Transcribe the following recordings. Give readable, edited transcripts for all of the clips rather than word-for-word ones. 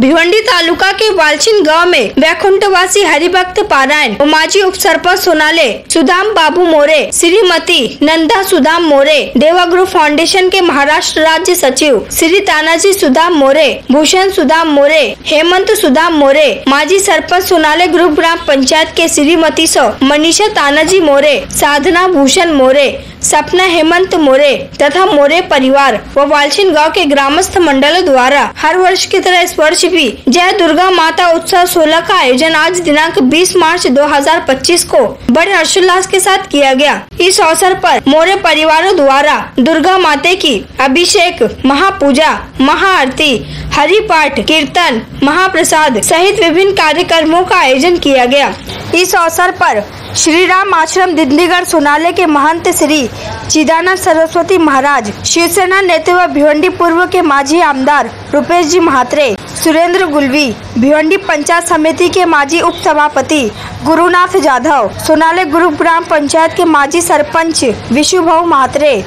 भिवंडी तालुका के वालचिन गांव में वैकुंठवासी हरिभक्त पारायण माजी उप सरपंच सोनाले सुदाम बाबू मोरे, श्रीमती नंदा सुदाम मोरे, देवागुरु फाउंडेशन के महाराष्ट्र राज्य सचिव श्री तानाजी सुदाम मोरे, भूषण सुदाम मोरे, हेमंत सुदाम मोरे, माजी सरपंच सोनाले ग्रुप ग्राम पंचायत के श्रीमती मनीषा तानाजी मोरे, साधना भूषण मोरे, सपना हेमंत मोरे तथा मोरे परिवार व वालचिन गांव के ग्रामस्थ मंडलों द्वारा हर वर्ष की तरह इस वर्ष भी जय दुर्गा माता उत्सव 16 का आयोजन आज दिनांक 20 मार्च 2025 को बड़े हर्षोल्लास के साथ किया गया। इस अवसर पर मोरे परिवारों द्वारा दुर्गा माता की अभिषेक, महापूजा, महाआरती, हरि पाठ, कीर्तन, महाप्रसाद सहित विभिन्न कार्यक्रमों का आयोजन किया गया। इस अवसर पर श्री राम आश्रम दिंडीगढ़ सोनाले के महंत श्री चिदानंद सरस्वती महाराज, शिवसेना नेता व भिवंडी पूर्व के माजी आमदार रुपेश जी महात्रे, सुरेंद्र गुलवी, भिवंडी पंचायत समिति के माजी उप सभापति गुरुनाथ जाधव, सोनाले ग्रुप ग्राम पंचायत के माजी सरपंच विशुभाऊ महात्रे,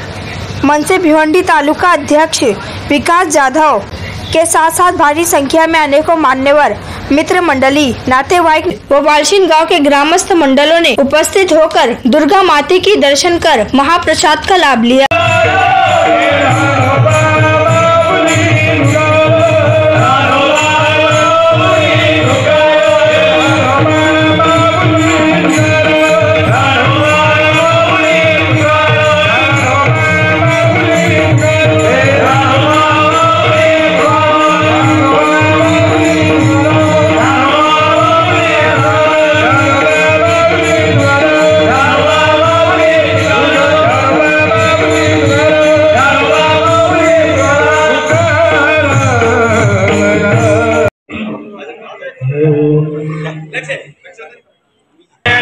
मनसे भिवंडी तालुका अध्यक्ष विकास जाधव के साथ साथ भारी संख्या में अनेकों मान्यवर, मित्र मंडली, नातेवाईक व वालचिन गांव के ग्रामस्थ मंडलों ने उपस्थित होकर दुर्गा माता की दर्शन कर महाप्रसाद का लाभ लिया।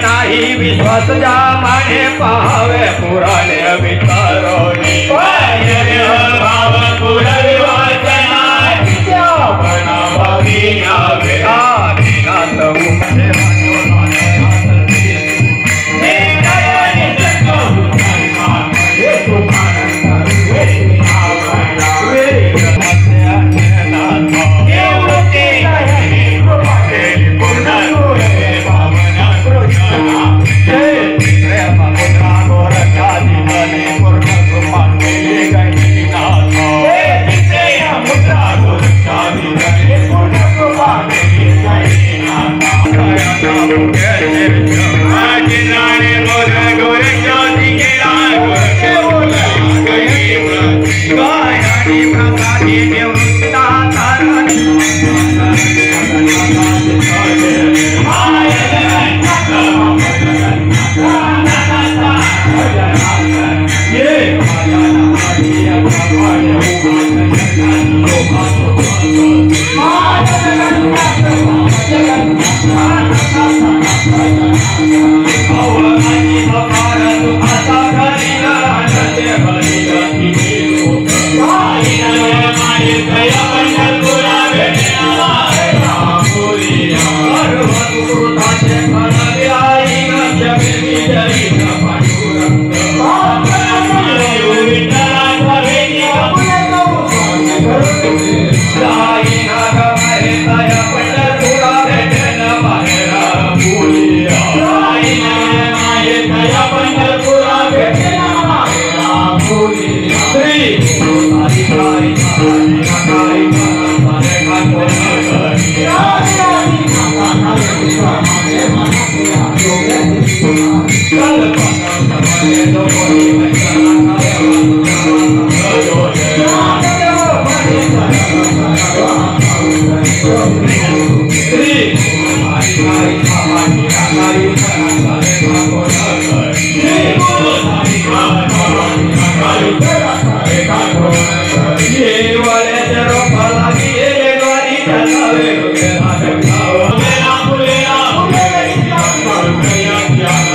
नाही विश्वास जा माने पावे पुराणे विचारो भाव पुरवी वाचना बना भावी आवे आदिनाथ उमरे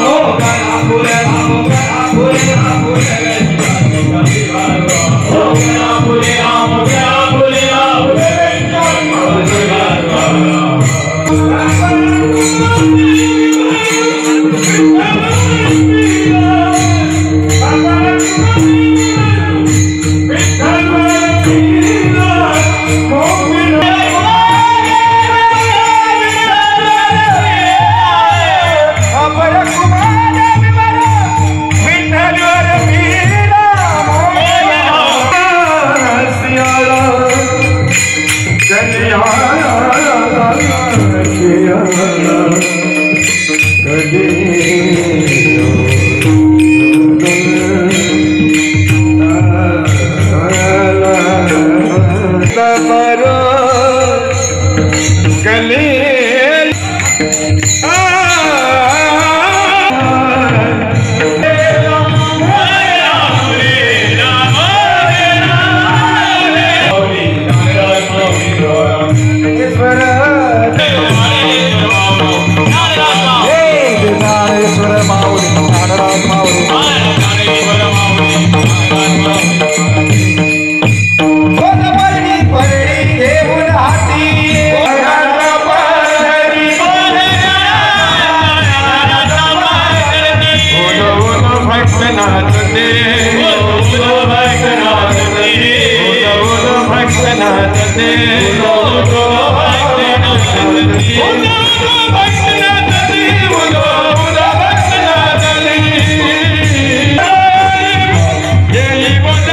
Oh, भक्तनाथ दे बोलो भक्तनाथ दे बोलो भक्तनाथ दे बोलो भक्तनाथ दे बोलो भक्तनाथ दे बोलो भक्तनाथ दे जय बोल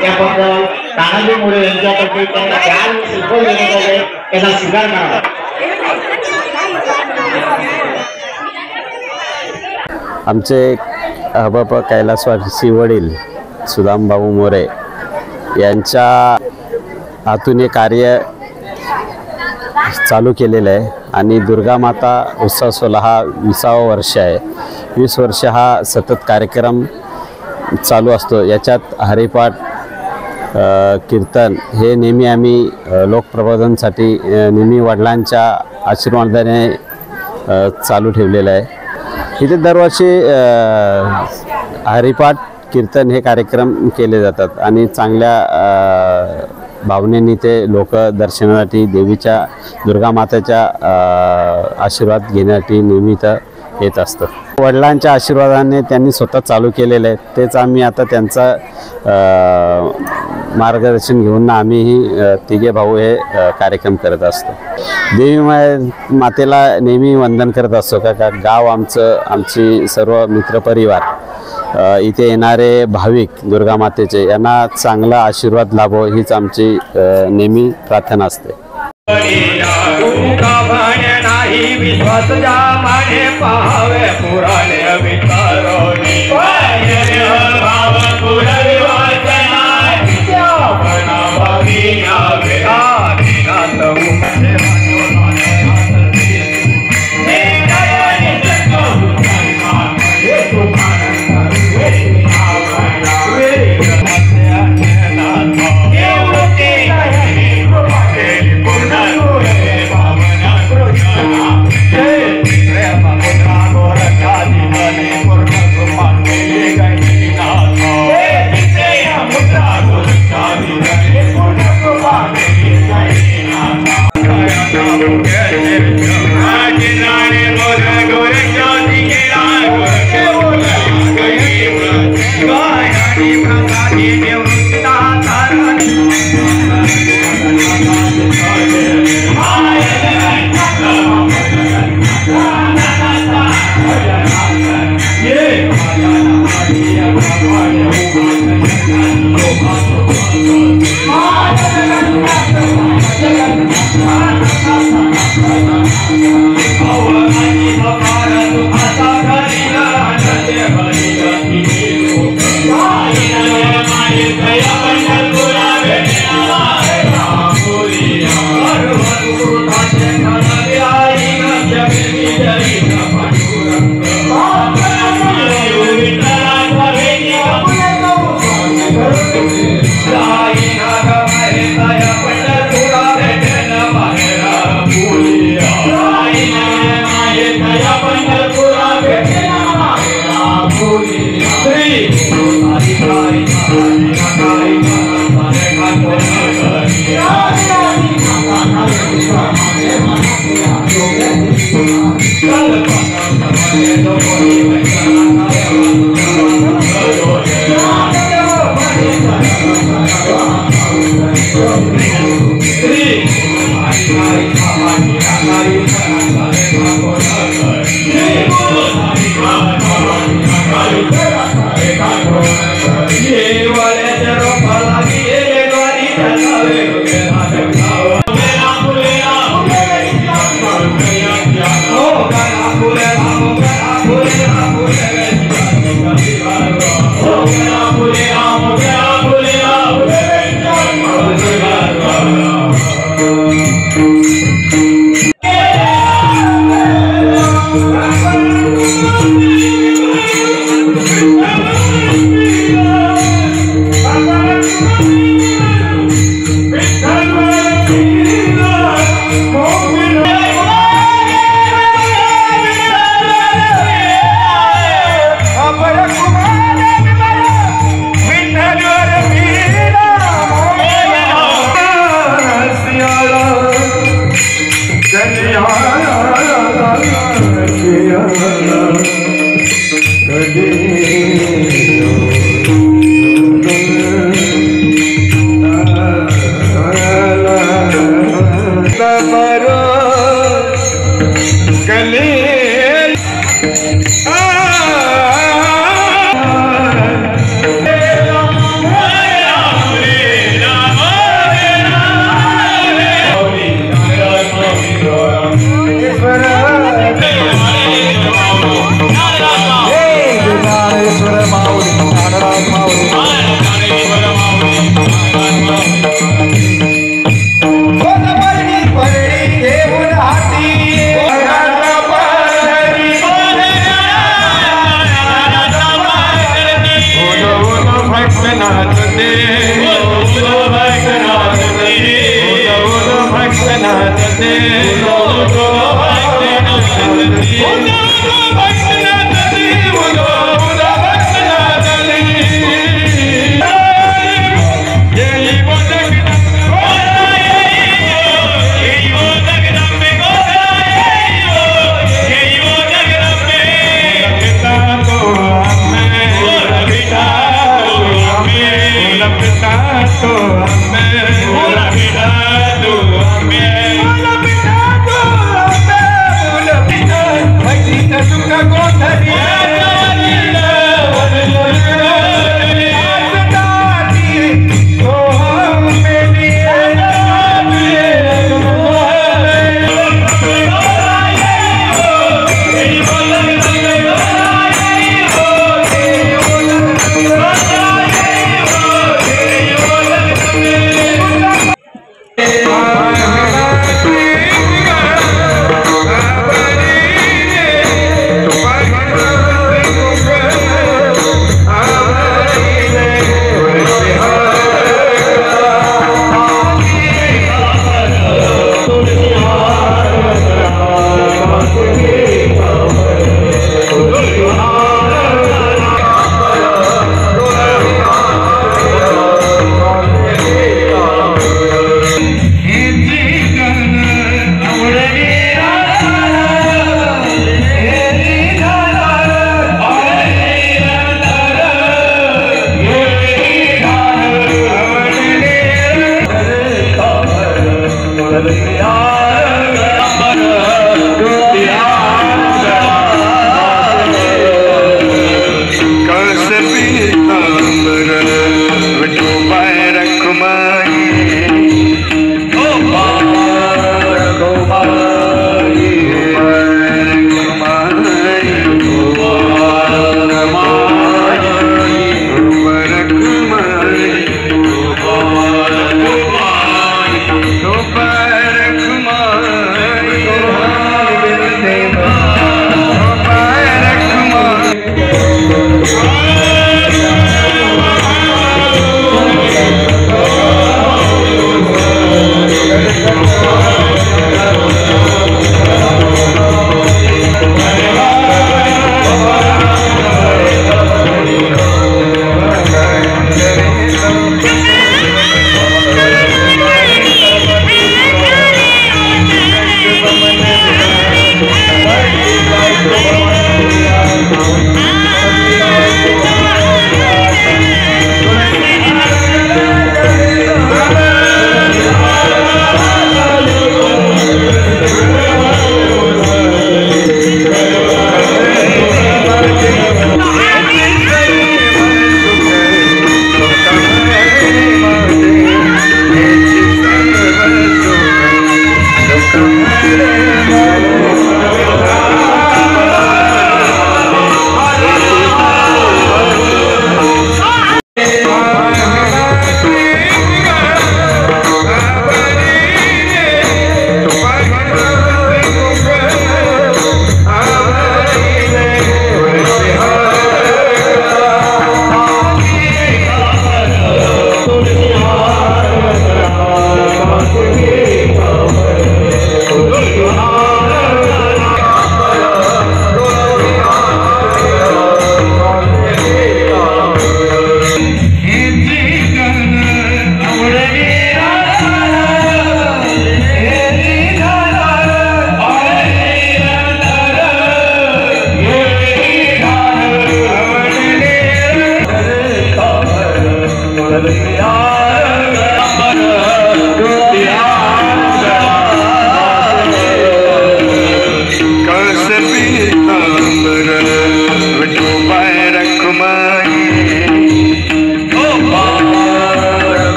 त्याबद्दल तानाजी मोरे यांच्यातर्फे त्यांना ज्ञान शिकवून देण्यात आले त्याचा स्वीकार करावा. आमचे हबप कैलासवासी वडील सुदामबाबू मोरे यांच्या हातून हे कार्य चालू केलेलं आहे आणि दुर्गा माता उत्सव सोहळा हा 20वा वर्ष आहे. 20 वर्ष हा सतत कार्यक्रम चालू असतो. याच्यात हरिपाठ कीर्तन हे नेहमी आम्ही लोकप्रबोधनासाठी नेहमी वडिलांच्या आशीर्वादाने चालू ठेवलेलं आहे. इथे दरवर्षी हरिपाठ कीर्तन हे कार्यक्रम केले जातात आणि चांगल्या भावनेने ते लोक दर्शनासाठी देवीच्या दुर्गा मातेच्या आशीर्वाद घेण्यासाठी नियमित येत असतं. वडिलांच्या आशीर्वादाने त्यांनी स्वतः चालू केलेलं आहे. तेच आम्ही आता त्यांचं मार्गदर्शन घेऊन आम्हीही तिघे भाऊ हे कार्यक्रम करत असतो. देवी मातेला नेहमी वंदन करत असतो. का गाव आमची सर्व मित्रपरिवार इथे येणारे भाविक दुर्गा मातेचे यांना चांगला आशीर्वाद लाभो हीच आमची नेहमी प्रार्थना असते. नाही विश्वास जा माने पाहावे पुराणे विचारोनी भाव पुरावे वाचना विद्यापना भाविया वेदानात उमने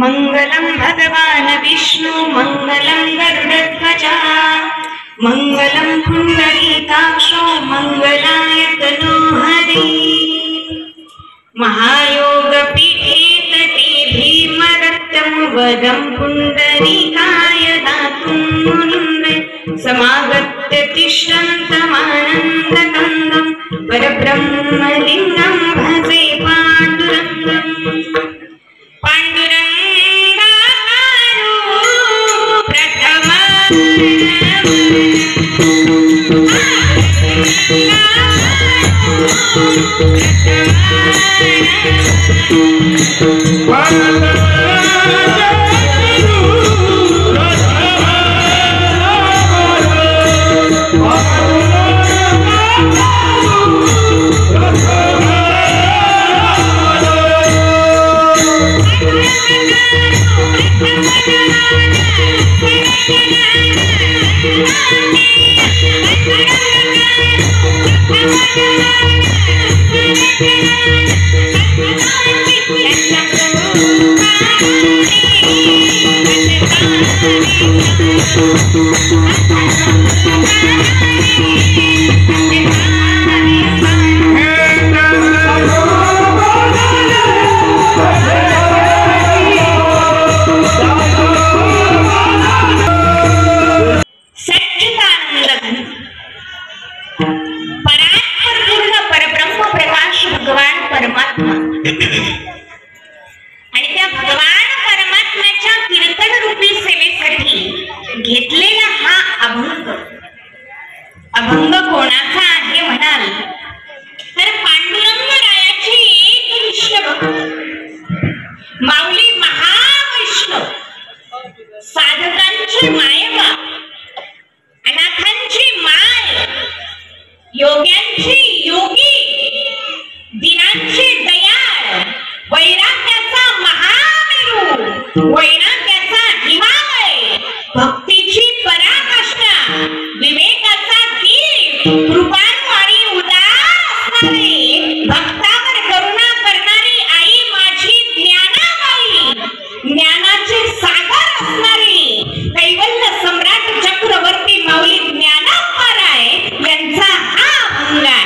मंगलम भगवान विष्णु मंगलम गरुडध्वजा मंगलम पुंडरीकाक्षो मंगलाय तनो हरि महायोग पीठे तटे भीमरक्तम वदं पुंडरीकाय दातुं मुनिन्द्र समागत्य तिष्ठन्तमानन्दकन्दं परब्रह्मलिङ्गं भजे पाण्डुरङ्गम् पाण्डुरङ्गाकारो अभंग कोणाचा आहे म्हणाल तर पांडुरंग रायाची एक विष्णू माऊली महावैष्णव साधकांची मायबा अनाथांची माय योग्यांची योगी दिनांची दयाळ वैराग्याचा महामेरू वैराग्याचा हिमालय भक्तीची पराकाष्ठा विवेकाचा कृपाळू आणि उदार असणारे भक्तावर करुणा करणारी आई माझी ज्ञानाबाई ज्ञानाचे सागर असणारी कैवल्य सम्राट चक्रवर्ती माऊली ज्ञानांबराय यांचा हा अभंग आहे.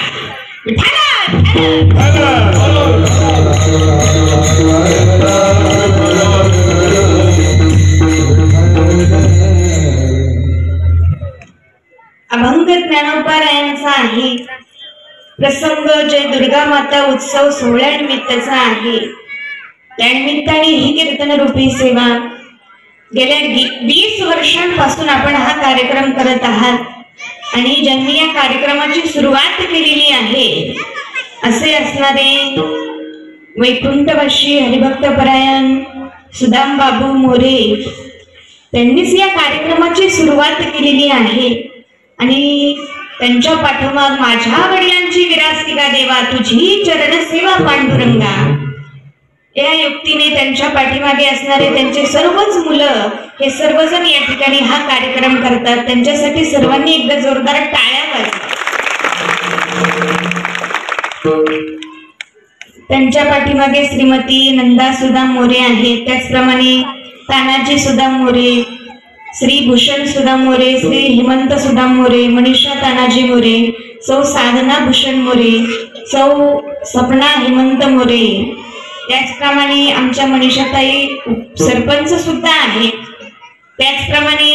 अभंग ज्ञानोबारायांचा आहे. प्रसंग जय दुर्गा माता उत्सव सोहळ्यानिमित्ताचा आहे. त्यानिमित्ताने ही कीर्तन रूपी सेवा गेल्या 20 वर्षांपासून आपण हा कार्यक्रम करत आहात आणि ज्यांनी या कार्यक्रमाची सुरुवात केलेली आहे असे असणारे वैकुंठवासी हरिभक्तपरायण सुदाम बाबू मोरे त्यांनीच या कार्यक्रमाची सुरुवात केलेली आहे आणि त्यांच्या पाठोपाठ माझ्या वडिलांची विरासतिका देवा तुझी चरण सेवा पांडुरंगा या युक्तीने त्यांच्या पाठीमागे असणारे त्यांचे सर्वच मुलं हे सर्वजण या ठिकाणी हा कार्यक्रम करतात. त्यांच्यासाठी सर्वांनी एकदा जोरदार टाळ्या वाजवा. त्यांच्या पाठीमागे श्रीमती नंदा सुदाम मोरे आहेत. त्याचप्रमाणे तानाजी सुदाम मोरे, श्री भूषण सुदाम मोरे, श्री हेमंत सुदाम मोरे, मनीषा तानाजी मोरे, सौ साधना भूषण मोरे, सौ सपना हेमंत मोरे. त्याचप्रमाणे आमच्या मनीषाताई सरपंच सुद्धा आहेत. त्याचप्रमाणे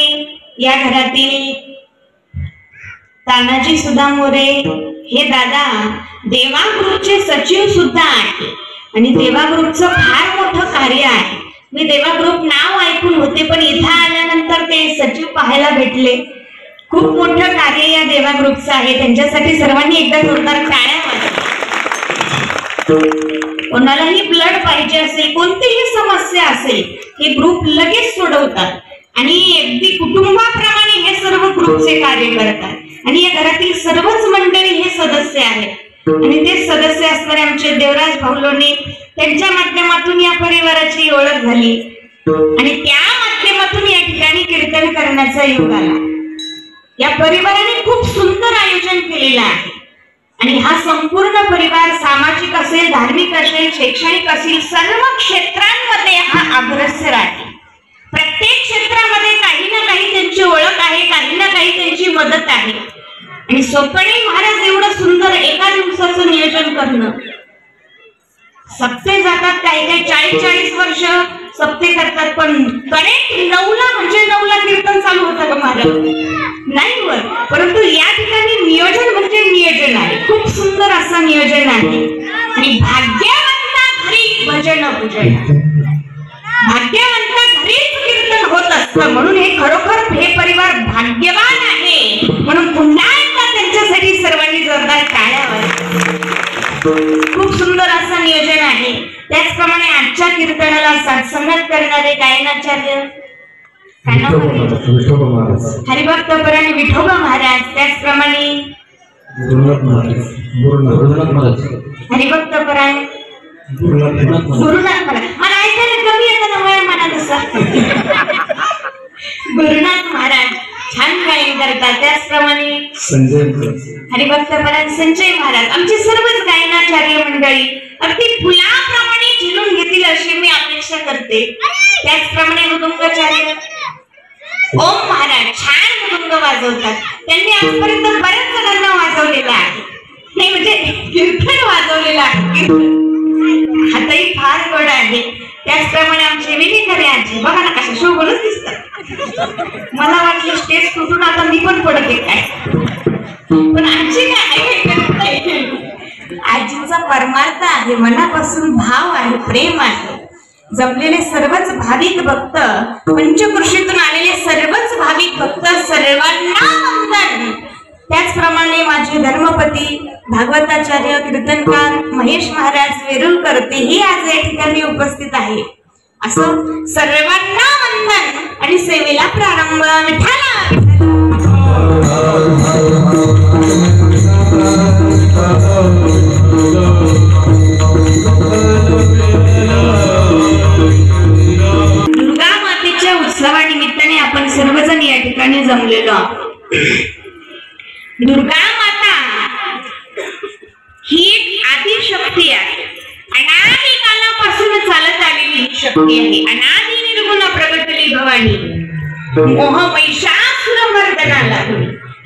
या घरातील तानाजी सुदाम मोरे हे दादा देवा ग्रुपचे सचिव सुद्धा आहे आणि देवा ग्रुपचं फार मोठं कार्य आहे. मी देवा ग्रुप नाव ऐकून होते पण इथं आल्यानंतर ते सचिव पाहायला भेटले. खूप मोठं कार्य या देवा ग्रुपचं आहे. त्यांच्यासाठी सर्वांनी एकदा जोरदार टाळ्या वाजवा. कोणालाही ब्लड पाहिजे असेल, कोणतीही समस्या असेल, हे ग्रुप लगेच सोडवतात आणि अगदी कुटुंबाप्रमाणे हे सर्व ग्रुपचे कार्य करतात आणि या घरातील सर्वच मंडळी हे सदस्य आहेत आणि ते सदस्य असणारे आमचे देवराज भाऊलोने त्यांच्या माध्यमातून या परिवाराची ओळख झाली आणि त्या माध्यमातून या ठिकाणी कीर्तन करण्याचा योग आला. या परिवाराने खूप सुंदर आयोजन केलेलं आहे. आणि हा संपूर्ण परिवार सामाजिक असेल, धार्मिक असेल, शैक्षणिक असेल, सर्व क्षेत्रांमध्ये हा अग्रेसर आहे. प्रत्येक क्षेत्रामध्ये काही ना काही त्यांची ओळख आहे, काही ना काही त्यांची मदत आहे. आणि स्वप्नील महाराज एवढं सुंदर एका दिवसाचं नियोजन करणं. सप्ते जातात, काही काही 40-40 वर्ष सप्ते करतात, पण करेक्ट 9ला म्हणजे 9ला कीर्तन चालू होतं का महाराज? नाही वर. परंतु या ठिकाणी नियोजन म्हणजे नियोजन आहे, खूप सुंदर असं नियोजन आहे. आणि भाग्यवंता घरी भजन पूजन, भाग्यवंता घरीच कीर्तन होत असतं. म्हणून हे खरोखर हे परिवार भाग्यवान आहे. म्हणून पुन्हा एकदा त्यांच्यासाठी सर्वांनी जोरदार टाळ्या वाजवा. खूप सुंदर असं नियोजन आहे. त्याचप्रमाणे आजच्या कीर्तनाला साथसंगत करणारे गायनाचार्य हरिभक्त परायण विठोबा महाराज, त्याचप्रमाणे हरिभक्त परायण गुरुनाथ महाराज. मला ऐकायला कमी येतं ना वया मनात असं. गुरुनाथ महाराज छान गायन करतात. त्याचप्रमाणे हरिभक्त परायण संजय महाराज, आमचे सर्वच गायनाचार्य मंडळी अगदी फुलाप्रमाणे झिलून घेतील अशी मी अपेक्षा करते. त्याचप्रमाणे मृदुंगाचार्य ओम महाराज छान मृदुंग वाजवतात. त्यांनी आजपर्यंत बऱ्याच जणांना वाजवलेला आहे, नाही म्हणजे कीर्तन वाजवलेलं आहे. हातही फार गोड आहे. त्याचप्रमाणे आमचे विलीकरे आजी बघा ना कशा शोभूनच दिसतात. मला वाटलं स्टेज तुटून आता मी पण पडते काय, पण आजी काय आजीचा परमार्थ आहे, मनापासून भाव आहे, प्रेम आहे. जमलेले सर्वच भाविक भक्त, पंचकृषीतून आलेले सर्वच भाविक भक्त, सर्वांना वंदन. त्याचप्रमाणे माझे धर्मपती भागवताचार्य कीर्तनकार महेश महाराज वेरुळकर तेही आज या ठिकाणी उपस्थित आहे. असं सर्वांना वंदन आणि सेवेला प्रारंभ. विठ्ठला दुर्गा मातेच्या उत्सवानिमित्ताने आपण सर्वजण या ठिकाणी जमलेलो आहोत. दुर्गा माता ही एक आदिशक्ती आहे, अनादी कालापासून चालत आलेली शक्ती आहे. अनादी निर्गुण प्रगटली भवानी, मोह महिषासुर मर्दनाला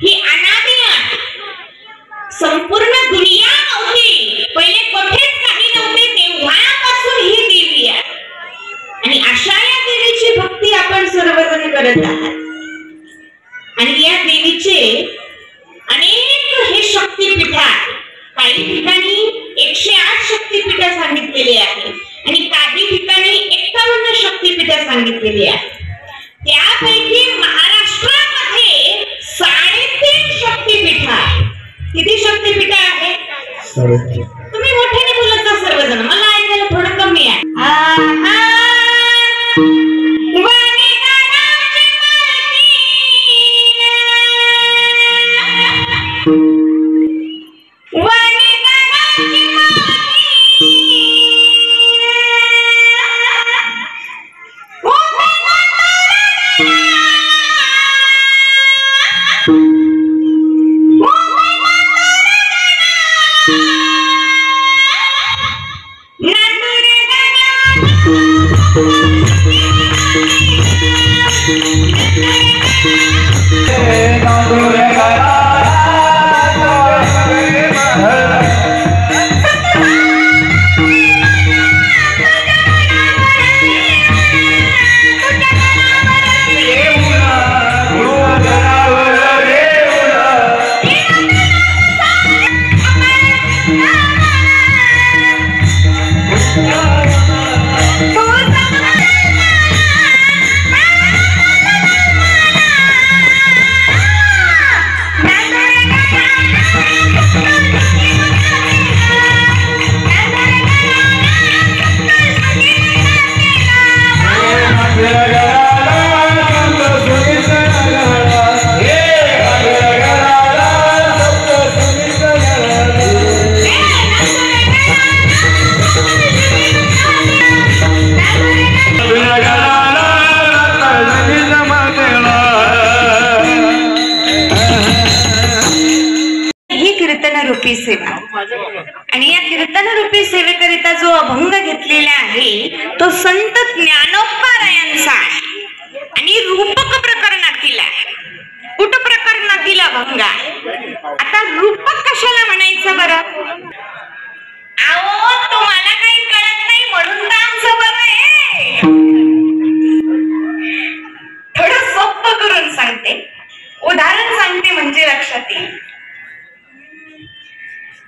ही अनादी आहे. संपूर्ण दुनिया नव्हती, पहिले कुठेच काही नव्हते, तेव्हापासून ही देवी आहे. आणि अशा या देवीची भक्ती आपण सर्वजण करत आहात. आणि या देवीचे अनेक हे शक्तीपीठ आहेत. काही ठिकाणी 108 शक्तीपीठ सांगितलेली आहे आणि काही ठिकाणी 51 शक्तीपीठ सांगितलेली आहे. त्यापैकी महाराष्ट्रामध्ये 3.5 शक्तीपीठ आहे. किती शक्तीपीठ आहे? तुम्ही मोठ्याने बोलत जा सर्वजण, मला ऐकायला थोडं कमी आहे. संत ज्ञानोबारायांचा आणि रूपक प्रकरणातील कुठ प्रकरणातील अभंग. आता रूपक कशाला म्हणायचं बरं? अहो तुम्हाला काही कळत नाही म्हणून तर आमचं बरं आहे. थोडं सोपं करून सांगते, उदाहरण सांगते म्हणजे लक्षात येईल.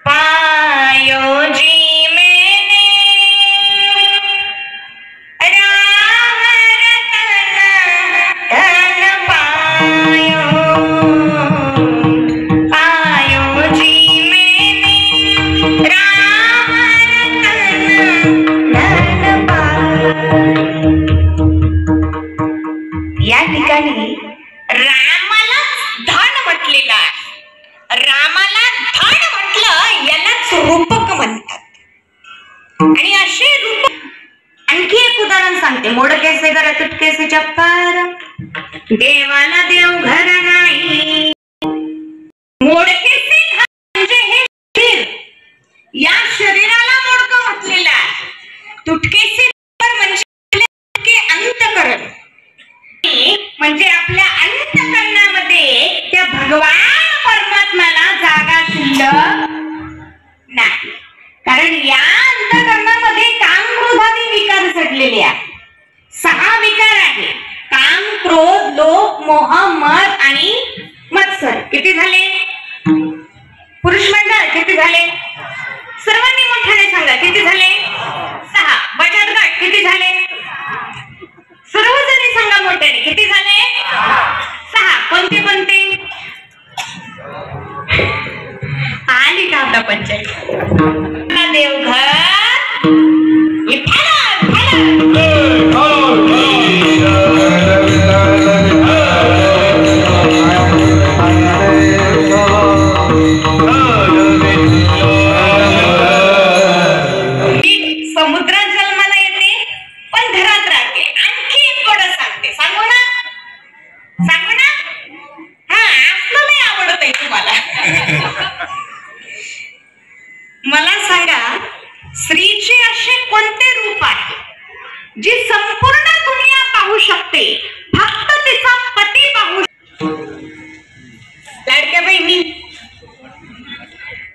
पायोजी मैंने राम रतन धन पायो, पायोजी मैंने राम रतन धन पायो. या ठिकाणी रामाला धन म्हटलेलं आहे. रामाला धन म्हटलं यालाच रूपक म्हणतात. आणि असे रूपक आणखी एक उदाहरण सांगते. मोडकेसे घर तुटकेसे चप्पर, देवाला देव घर नाही. मोडकेसे घर म्हणजे हे शरीर, या शरीराला मोडकं म्हटलेलं आहे. तुटकेसे घर म्हणजे अंतःकरण, म्हणजे आपल्या अंतःकरणामध्ये त्या भगवान परमात्म्याला जागा शिल्लक नाही. कारण या अंतःकरणामध्ये काम क्रोधादी विकार सडलेले आहेत. 6 विकार आहे. काम, क्रोध, लोभ, मोह, मद आणि मत्सर. किती झाले पुरुष मंडळ? किती झाले? सर्वांनी मोठ्याने सांगा किती झाले? 6. बचत गट किती झाले? सर्वजणी सांगा मोठ्याने किती झाले? 6. कोणते कोणते? आली का आपला पंचायत? देवघर, समुद्रात जन्माला येते पण घरात राहते. आणखी एक गोड सांगते, सांगू ना? सांगू ना? हा, असलं नाही आवडत आहे तुम्हाला. मला सांगा, स्त्रीचे असे कोणते रूप आहे जी संपूर्ण दुनिया पाहू शकते, फक्त तिचा पती पाहू शकतो? लाडक्या बहिणी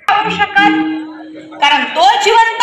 पाहू शकत, कारण तो जिवंत